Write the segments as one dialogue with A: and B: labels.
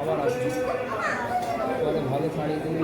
A: আবার আসছি ভালো শাড়ি তুমি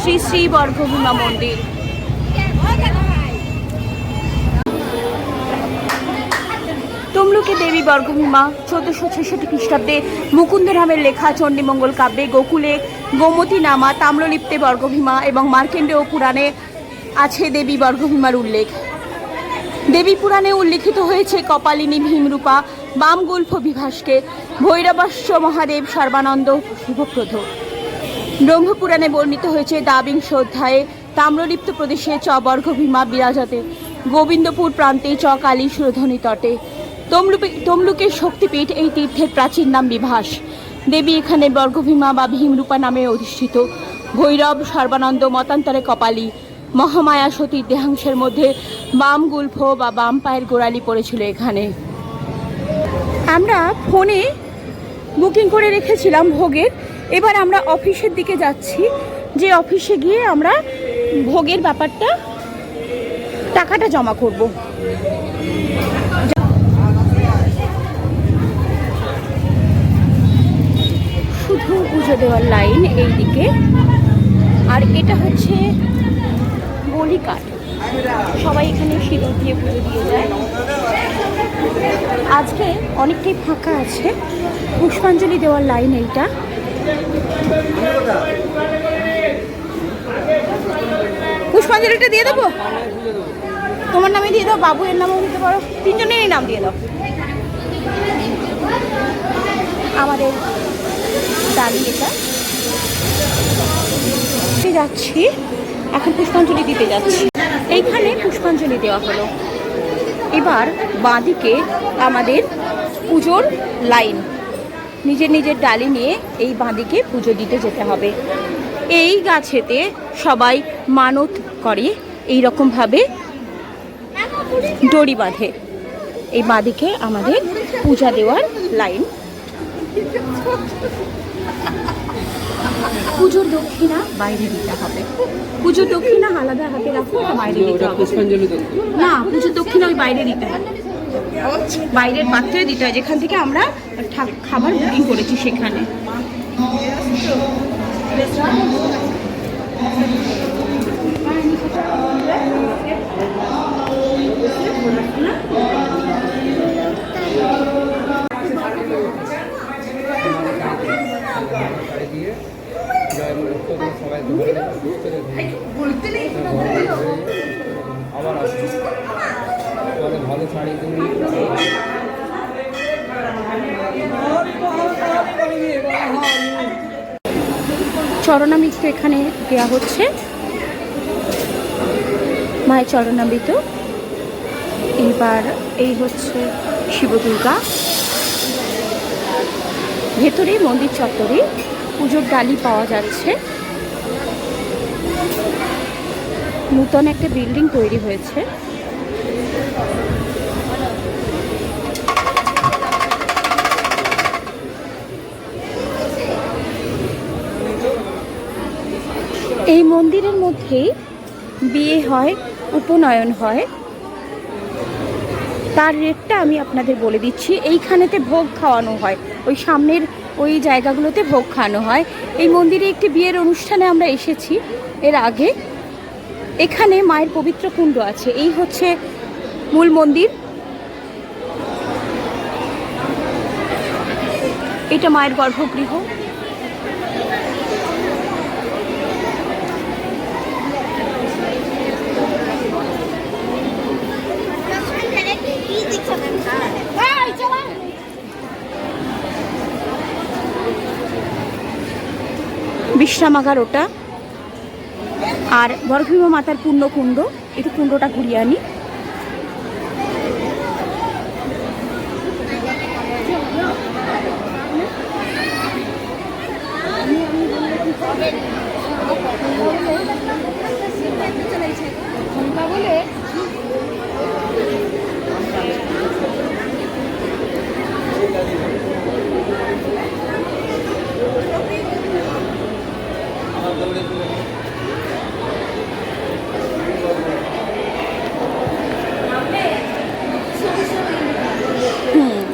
B: শ্রী শ্রী বর্গভীমা মন্দির। তমলুকে দেবী বর্গভীমা 1466 খ্রিস্টাব্দে মুকুন্দরামের লেখা চণ্ডীমঙ্গল কাব্যে গোকুলে গোমতী নামা তাম্রলিপ্তে বর্গভীমা এবং মার্কেন্ডেয় পুরাণে আছে দেবী বর্গভীমার উল্লেখ। দেবী পুরাণে উল্লিখিত হয়েছে কপালিনী ভীমরূপা বামগুল্ফ বিভাসকে ভৈরবাস্য মহাদেব সর্বানন্দ শুভপ্রদ। ব্রহ্মপুরাণে বর্ণিত হয়েছে দ্বাবিংশ অধ্যায়ে তাম্রলিপ্ত প্রদেশে চ বর্গভীমা বিরাজতে গোবিন্দপুর প্রান্তে চ কালী সুরধনী তটে। তমলুকের শক্তিপীঠ এই তীর্থের প্রাচীন নাম বিভাস। দেবী এখানে বর্গভীমা বা ভীমরূপা নামে অধিষ্ঠিত। ভৈরব সর্বানন্দ মতান্তরে কপালী মহামায়া সতীর দেহাংশের মধ্যে বাম গুল্ফ বা বাম পায়ের গোড়ালি পড়েছিল এখানে। আমরা ফোনে বুকিং করে রেখেছিলাম ভোগের। এবার আমরা অফিসের দিকে যাচ্ছি, যে অফিসে গিয়ে আমরা ভোগের ব্যাপারটা টাকাটা জমা করব। শুধু পুজো দেওয়ার লাইন এই দিকে, আর এটা হচ্ছে বলিকাট। সবাই এখানে সিঁদুর দিয়ে পুজো দিয়ে যায়। আজকে অনেকটাই ফাঁকা আছে। পুষ্পাঞ্জলি দেওয়ার লাইন এইটা। পুষ্পাঞ্জলিটা দিয়ে দেবো, তোমার নামে দিয়ে দাও, বাবুয়ের নামও দিতে পারো, তিনজনেরই নাম দিয়ে দাও। আমাদের দাঁড়িয়ে এটা যাচ্ছি, এখন পুষ্পাঞ্জলি দিতে যাচ্ছি। এইখানে পুষ্পাঞ্জলি দেওয়া হলো। এবার বাঁদিকে আমাদের পুজোর লাইন, নিজের নিজের ডালি নিয়ে এই বাঁদিকে পুজো দিতে যেতে হবে। এই গাছেতে সবাই মানত করে, এই রকমভাবে দড়ি বাঁধে। এই বাঁদিকে আমাদের পূজা দেওয়ার লাইন। পুজোর দক্ষিণা বাইরে দিতে হবে। পুজোর দক্ষিণা আলাদা হাতে রাখো, বাইরে দিতে হবে না। পুজোর দক্ষিণা ওই বাইরে দিতে হয়, বাইরের পাত্রে দিতে হয়, যেখান থেকে আমরা খাবার বুকিং করেছি সেখানে।
A: আবার আসছি ভালো শাড়ি তুমি
B: চরণামৃত এখানে দেওয়া হচ্ছে, মায়ের চরণামৃত। এবার এই হচ্ছে শিব দুর্গা। ভেতরে মন্দির চত্বরে পুজোর ডালি পাওয়া যাচ্ছে। নূতন একটা বিল্ডিং তৈরি হয়েছে। এই মন্দিরের মধ্যেই বিয়ে হয়, উপনয়ন হয়। তার রেটটা আমি আপনাদের বলে দিচ্ছি। এইখানেতে ভোগ খাওয়ানো হয়, ওই সামনের ওই জায়গাগুলোতে ভোগ খাওয়ানো হয়। এই মন্দিরে একটি বিয়ের অনুষ্ঠানে আমরা এসেছি এর আগে। এখানে মায়ের পবিত্র কুণ্ড আছে। এই হচ্ছে মূল মন্দির। এটা মায়ের গর্ভগৃহ। বিশ্রামাগার ওটা। আর বরগুমা মাতার পূর্ণকুণ্ড, একটু কুণ্ডটা ঘুরিয়ে আনি।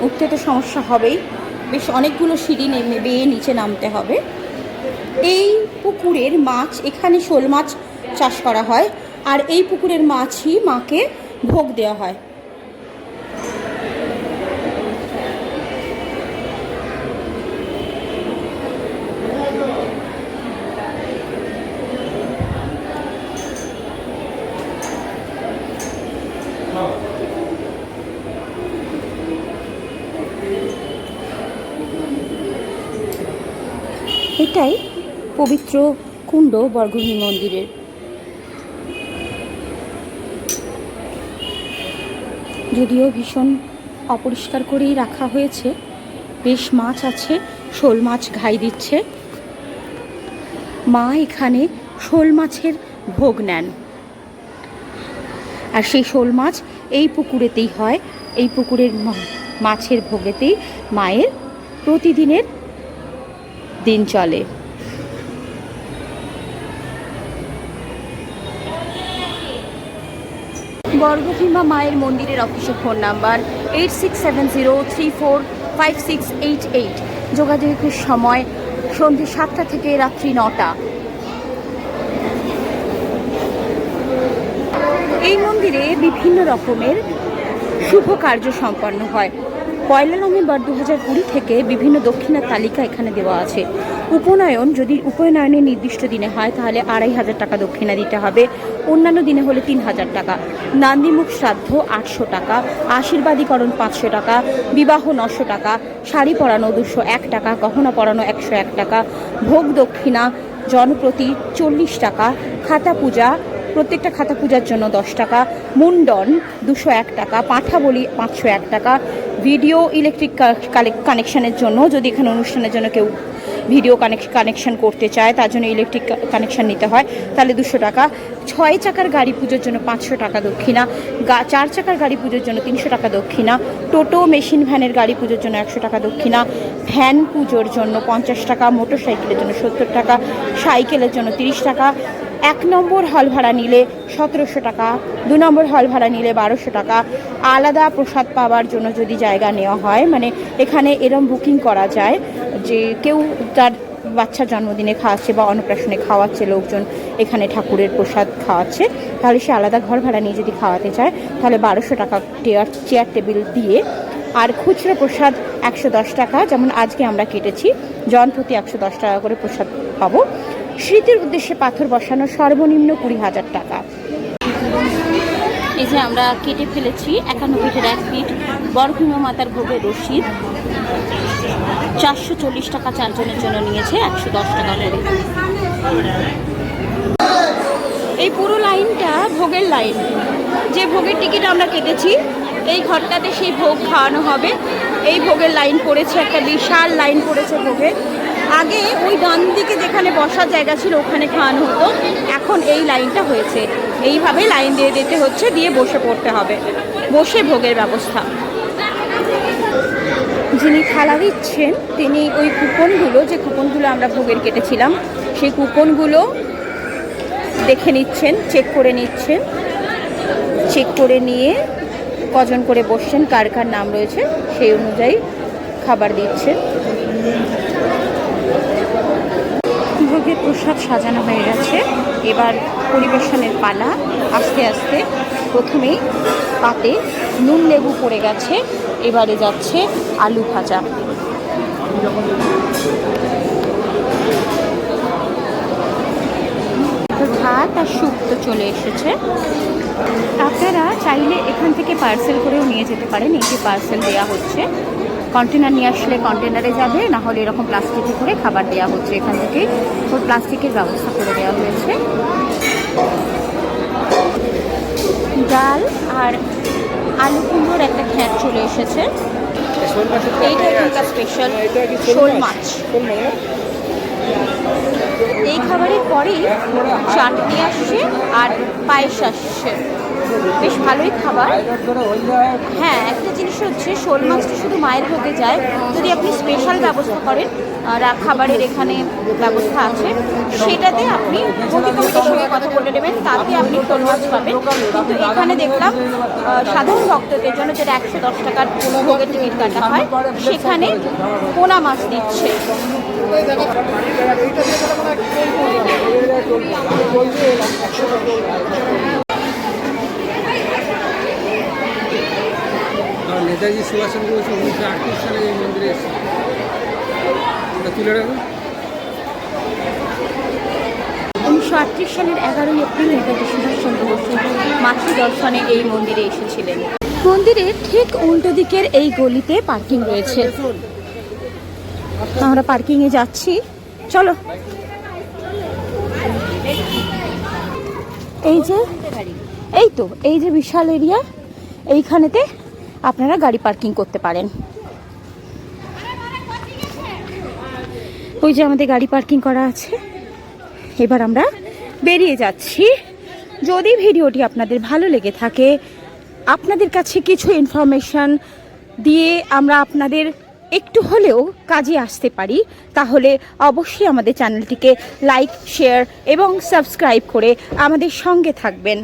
B: উঠতে তো সমস্যা হবেই, বেশ অনেকগুলো সিঁড়ি নেমে বেয়ে নিচে নামতে হবে। এই পুকুরের মাছ, এখানে শোল মাছ চাষ করা হয়, আর এই পুকুরের মাছই মাকে ভোগ দেওয়া হয়। এটাই পবিত্র কুণ্ড বরগুমী মন্দিরের। যদিও ভীষণ অপরিষ্কার করেই রাখা হয়েছে, বেশ মাছ আছে, শোল মাছ ঘাই দিচ্ছে। মা এখানে শোল মাছের ভোগ নেন, আর সেই শোল মাছ এই পুকুরেতেই হয়। এই পুকুরের মাছের ভোগেতেই মায়ের প্রতিদিনের দিন চলে। বরগুমা মায়ের মন্দিরের অফিসের ফোন নাম্বার 8670345688। যোগাযোগের সময় সন্ধ্যে 7টা থেকে রাত্রি 9টা। এই মন্দিরে বিভিন্ন রকমের শুভ কার্য সম্পন্ন হয়। 1 নভেম্বর 2020 থেকে বিভিন্ন দক্ষিণার তালিকা এখানে দেওয়া আছে। উপনয়ন, যদি উপনয়নের নির্দিষ্ট দিনে হয় তাহলে 2500 টাকা দক্ষিণা দিতে হবে, অন্যান্য দিনে হলে 3000 টাকা। নান্দিমুখ শ্রাদ্ধ 800 টাকা, আশীর্বাদীকরণ 500 টাকা, বিবাহ 900 টাকা, শাড়ি পরানো 201 টাকা, গহনা পরানো 101 টাকা, ভোগ দক্ষিণা জনপ্রতি 40 টাকা, খাতা পূজা, প্রত্যেকটা খাতা পূজার জন্য 10 টাকা, মুন্ডন 201 টাকা, পাঁঠা বলি 501 টাকা, ভিডিও ইলেকট্রিক কানেকশানের জন্য, যদি এখানে অনুষ্ঠানের জন্য কেউ ভিডিও কানেকশান করতে চায় তার জন্য ইলেকট্রিক কানেকশান নিতে হয়, তাহলে 200 টাকা। 6 চাকার গাড়ি পুজোর জন্য 500 টাকা দক্ষিণা, 4 চাকার গাড়ি পুজোর জন্য 300 টাকা দক্ষিণা, টোটো মেশিন ভ্যানের গাড়ি পুজোর জন্য 100 টাকা দক্ষিণা, ভ্যান পুজোর জন্য 50 টাকা, মোটর সাইকেলের জন্য 70 টাকা, সাইকেলের জন্য 30 টাকা। 1 নম্বর হল ভাড়া নিলে 1700 টাকা, 2 নম্বর হল ভাড়া নিলে 1200 টাকা। আলাদা প্রসাদ পাওয়ার জন্য যদি জায়গা নেওয়া হয়, মানে এখানে এরম বুকিং করা যায় যে কেউ তার বাচ্চার জন্মদিনে খাওয়াচ্ছে বা অন্নপ্রাশনে খাওয়াচ্ছে, লোকজন এখানে ঠাকুরের প্রসাদ খাওয়াচ্ছে, তাহলে সে আলাদা ঘর ভাড়া নিয়ে যদি খাওয়াতে চায় তাহলে 1200 টাকা চেয়ার টেবিল দিয়ে। আর খুচরো প্রসাদ 110 টাকা, যেমন আজকে আমরা কেটেছি, জন প্রতি 110 টাকা করে প্রসাদ পাবো। স্মৃতির উদ্দেশ্যে পাথর বসানো সর্বনিম্ন 20,000 টাকা। এই যে আমরা কেটে ফেলেছি 51 ফিটের 1 ফিট বরগুমা মাতার ভোগের রসিদ। 440 টাকা 4 জনের জন্য নিয়েছে, 110 টাকা করে। এই পুরো লাইনটা ভোগের লাইন। যে ভোগের টিকিট আমরা কেটেছি, এই ঘরটাতে সেই ভোগ খাওয়ানো হবে। এই ভোগের লাইন পড়েছে, একটা বিশাল লাইন পড়েছে ভোগের। আগে ওই ডান দিকে যেখানে বসার জায়গা ছিল ওখানে খাওয়ানো হতো, এখন এই লাইনটা হয়েছে। এইভাবে লাইন দিয়ে দিতে হচ্ছে, দিয়ে বসে পড়তে হবে, বসে ভোগের ব্যবস্থা। যিনি থালা দিচ্ছেন তিনি ওই কুপনগুলো, যে কুপনগুলো আমরা ভোগের কেটেছিলাম সেই কুপনগুলো দেখে নিচ্ছেন, চেক করে নিচ্ছেন। চেক করে নিয়ে কজন করে বসছেন, কার কার নাম রয়েছে সেই অনুযায়ী খাবার দিচ্ছেন। ভোগের প্রসাদ সাজানো হয়ে গেছে, এবার পরিবেশনের পালা। আস্তে আস্তে প্রথমেই পাতে নুন লেবু পড়ে গেছে, এবারে যাচ্ছে আলু ভাজা। ভাত আর শুক্তো চলে এসেছে। আপনারা চাইলে এখান থেকে পার্সেল করেও নিয়ে যেতে পারেন, এই যে পার্সেল দেওয়া হচ্ছে, কন্টেনার নিয়ে আসলে কন্টেনারে যাবে, না হলে এরকম প্লাস্টিকে করে খাবার দেওয়া হচ্ছে। এখান থেকে ওর প্লাস্টিকের ব্যবস্থা করে দেওয়া হয়েছে। ডাল আর আলু কুমড়োর একটা খ্যাট চলে এসেছে। এইটা এখানকার স্পেশাল শোল মাছ। এই খাবারের পরেই চাটনি আসছে আর পায়েস আসছে, বেশ ভালোই খাবার। হ্যাঁ, একটা জিনিস হচ্ছে শোল মাছটা শুধু মায়ের ভোগে যায়, যদি আপনি স্পেশাল ব্যবস্থা করেন খাবারের এখানে ব্যবস্থা আছে, সেটাতে আপনি ভোগী কমিটির সঙ্গে কথা বলে নেবেন, তাতে আপনি শোল মাছ পাবেন। কিন্তু এখানে দেখলাম সাধারণ ভক্তদের জন্য যেটা 110 টাকার ভোগের টিকিট কাটা হয়, সেখানে পোনা মাছ দিচ্ছে।
A: নেতাজি সুভাষচন্দ্র বসু 1938 সালে এই মন্দিরে এসেছে, তুলে রাখো।
B: 1938 সালের 11ই এপ্রিল নেতাজি সুভাষচন্দ্র বসু মাতৃ দর্শনে এই মন্দিরে এসেছিলেন। মন্দিরের ঠিক উল্টো দিকের এই গলিতে পার্কিং রয়েছে। আমরা পার্কিংয়ে যাচ্ছি, চলো। এই যে বিশাল এরিয়া, এইখানেতে আপনারা গাড়ি পার্কিং করতে পারেন। ওই যে আমাদের গাড়ি পার্কিং করা আছে। এবার আমরা বেরিয়ে যাচ্ছি। যদি ভিডিওটি আপনাদের ভালো লেগে থাকে, আপনাদের কাছে কিছু ইনফরমেশন দিয়ে আমরা আপনাদের একটু হলেও কাজে আসতে পারি, তাহলে অবশ্যই আমাদের চ্যানেলটিকে লাইক, শেয়ার এবং সাবস্ক্রাইব করে আমাদের সঙ্গে থাকবেন।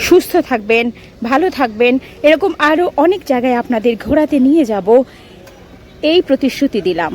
B: সুস্থ থাকবেন, ভালো থাকবেন, এরকম আরও অনেক জায়গায় আপনাদের ঘোরাতে নিয়ে যাব, এই প্রতিশ্রুতি দিলাম।